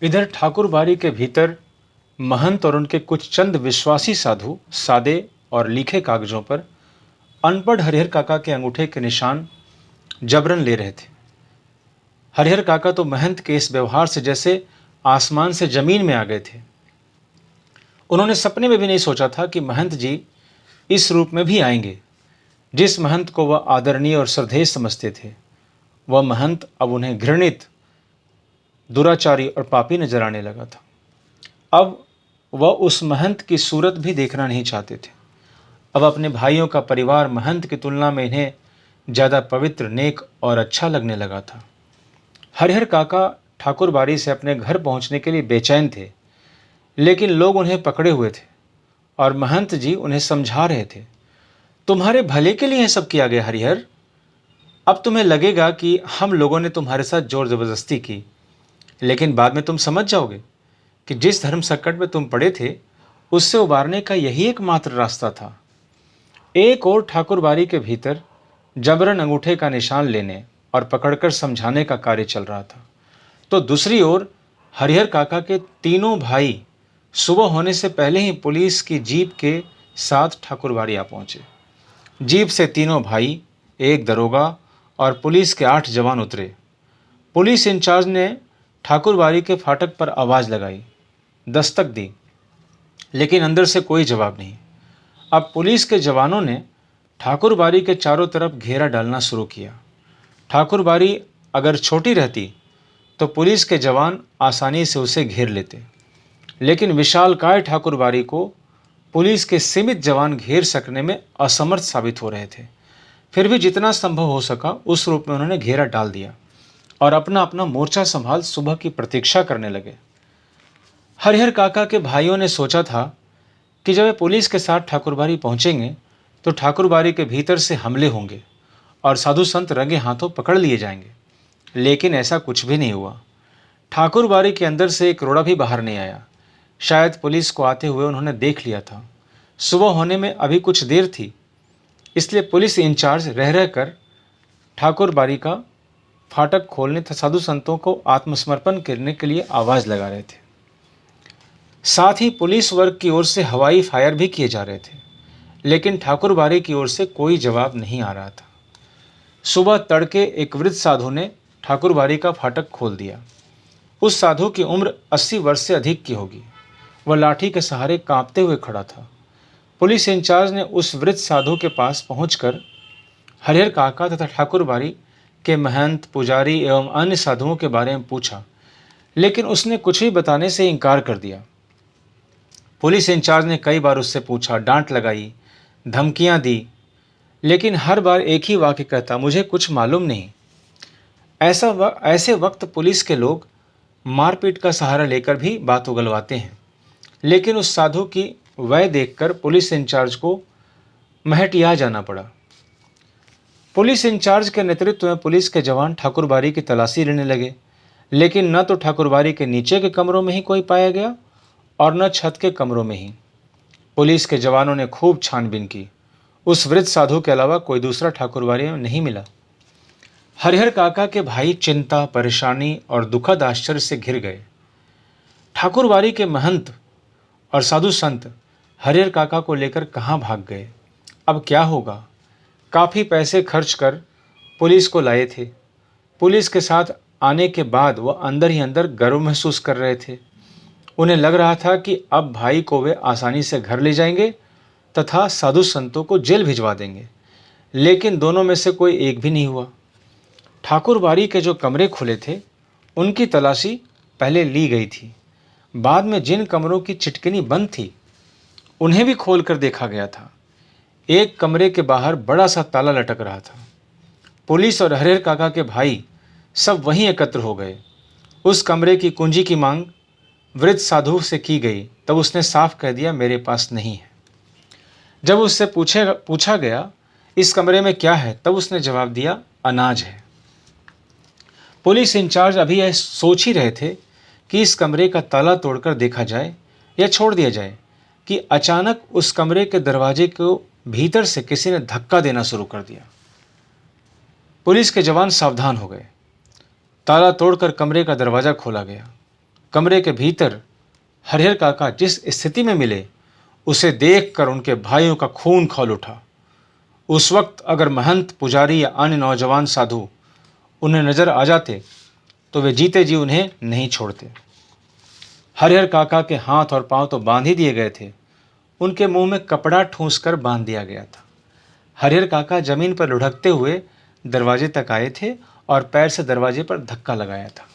इधर ठाकुर बाड़ी के भीतर महंत और उनके कुछ चंद विश्वासी साधु सादे और लिखे कागजों पर अनपढ़ हरिहर काका के अंगूठे के निशान जबरन ले रहे थे। हरिहर काका तो महंत के इस व्यवहार से जैसे आसमान से जमीन में आ गए थे। उन्होंने सपने में भी नहीं सोचा था कि महंत जी इस रूप में भी आएंगे। जिस महंत को वह आदरणीय और श्रद्धेय समझते थे, वह महंत अब उन्हें घृणित, दुराचारी और पापी नजर आने लगा था। अब वह उस महंत की सूरत भी देखना नहीं चाहते थे। अब अपने भाइयों का परिवार महंत की तुलना में इन्हें ज़्यादा पवित्र, नेक और अच्छा लगने लगा था। हरिहर काका ठाकुर बाड़ी से अपने घर पहुंचने के लिए बेचैन थे, लेकिन लोग उन्हें पकड़े हुए थे और महंत जी उन्हें समझा रहे थे। तुम्हारे भले के लिए यह सब किया गया हरिहर। अब तुम्हें लगेगा कि हम लोगों ने तुम्हारे साथ जोर जबरदस्ती की, लेकिन बाद में तुम समझ जाओगे कि जिस धर्म संकट में तुम पड़े थे, उससे उबारने का यही एकमात्र रास्ता था। एक और ठाकुर बाड़ी के भीतर जबरन अंगूठे का निशान लेने और पकड़कर समझाने का कार्य चल रहा था, तो दूसरी ओर हरिहर काका के तीनों भाई सुबह होने से पहले ही पुलिस की जीप के साथ ठाकुर बाड़ी आ पहुंचे। जीप से तीनों भाई, एक दरोगा और पुलिस के 8 जवान उतरे। पुलिस इंचार्ज ने ठाकुर बाड़ी के फाटक पर आवाज लगाई, दस्तक दी, लेकिन अंदर से कोई जवाब नहीं। अब पुलिस के जवानों ने ठाकुर बाड़ी के चारों तरफ घेरा डालना शुरू किया। ठाकुर बाड़ी अगर छोटी रहती तो पुलिस के जवान आसानी से उसे घेर लेते, लेकिन विशालकाय ठाकुर बाड़ी को पुलिस के सीमित जवान घेर सकने में असमर्थ साबित हो रहे थे। फिर भी जितना संभव हो सका उस रूप में उन्होंने घेरा डाल दिया और अपना अपना मोर्चा संभाल सुबह की प्रतीक्षा करने लगे। हरिहर काका के भाइयों ने सोचा था कि जब वे पुलिस के साथ ठाकुरबाड़ी पहुंचेंगे तो ठाकुरबाड़ी के भीतर से हमले होंगे और साधु संत रंगे हाथों पकड़ लिए जाएंगे, लेकिन ऐसा कुछ भी नहीं हुआ। ठाकुरबाड़ी के अंदर से एक रोड़ा भी बाहर नहीं आया। शायद पुलिस को आते हुए उन्होंने देख लिया था। सुबह होने में अभी कुछ देर थी, इसलिए पुलिस इंचार्ज रह रहकर ठाकुरबाड़ी का फाटक खोलने तथा साधु संतों को आत्मसमर्पण करने के लिए आवाज लगा रहे थे। साथ ही पुलिस वर्ग की ओर से हवाई फायर भी किए जा रहे थे, लेकिन ठाकुरबाड़ी की ओर से कोई जवाब नहीं आ रहा था। सुबह तड़के एक वृद्ध साधु ने ठाकुरबाड़ी का फाटक खोल दिया। उस साधु की उम्र 80 वर्ष से अधिक की होगी। वह लाठी के सहारे कांपते हुए खड़ा था। पुलिस इंचार्ज ने उस वृद्ध साधु के पास पहुंचकर हरिहर काका तथा ठाकुरबाड़ी के महंत, पुजारी एवं अन्य साधुओं के बारे में पूछा, लेकिन उसने कुछ भी बताने से इनकार कर दिया। पुलिस इंचार्ज ने कई बार उससे पूछा, डांट लगाई, धमकियां दी, लेकिन हर बार एक ही वाक्य कहता, मुझे कुछ मालूम नहीं। ऐसे वक्त पुलिस के लोग मारपीट का सहारा लेकर भी बात उगलवाते हैं, लेकिन उस साधु की वय देखकर पुलिस इंचार्ज को महटिया जाना पड़ा। पुलिस इंचार्ज के नेतृत्व में पुलिस के जवान ठाकुरबाड़ी की तलाशी लेने लगे, लेकिन न तो ठाकुरबाड़ी के नीचे के कमरों में ही कोई पाया गया और न छत के कमरों में ही। पुलिस के जवानों ने खूब छानबीन की। उस वृद्ध साधु के अलावा कोई दूसरा ठाकुरबाड़ी में नहीं मिला। हरिहर काका के भाई चिंता, परेशानी और दुखद आश्चर्य से घिर गए। ठाकुरबाड़ी के महंत और साधु संत हरिहर काका को लेकर कहाँ भाग गए? अब क्या होगा? काफ़ी पैसे खर्च कर पुलिस को लाए थे। पुलिस के साथ आने के बाद वह अंदर ही अंदर गर्व महसूस कर रहे थे। उन्हें लग रहा था कि अब भाई को वे आसानी से घर ले जाएंगे तथा साधु संतों को जेल भिजवा देंगे, लेकिन दोनों में से कोई एक भी नहीं हुआ। ठाकुरबाड़ी के जो कमरे खुले थे, उनकी तलाशी पहले ली गई थी। बाद में जिन कमरों की चिटकिनी बंद थी, उन्हें भी खोल कर देखा गया था। एक कमरे के बाहर बड़ा सा ताला लटक रहा था। पुलिस और हरिहर काका के भाई सब वहीं एकत्र हो गए। उस कमरे की कुंजी की मांग वृद्ध साधु से की गई, तब उसने साफ कह दिया, मेरे पास नहीं है। जब उससे पूछा गया इस कमरे में क्या है, तब उसने जवाब दिया, अनाज है। पुलिस इंचार्ज अभी यह सोच ही रहे थे कि इस कमरे का ताला तोड़कर देखा जाए या छोड़ दिया जाए कि अचानक उस कमरे के दरवाजे को भीतर से किसी ने धक्का देना शुरू कर दिया। पुलिस के जवान सावधान हो गए। ताला तोड़कर कमरे का दरवाजा खोला गया। कमरे के भीतर हरिहर काका जिस स्थिति में मिले, उसे देखकर उनके भाइयों का खून खौल उठा। उस वक्त अगर महंत, पुजारी या अन्य नौजवान साधु उन्हें नजर आ जाते तो वे जीते जी उन्हें नहीं छोड़ते। हरिहर काका के हाथ और पांव तो बांध ही दिए गए थे, उनके मुंह में कपड़ा ठूंस कर बांध दिया गया था। हरिहर काका जमीन पर लुढ़कते हुए दरवाजे तक आए थे और पैर से दरवाजे पर धक्का लगाया था।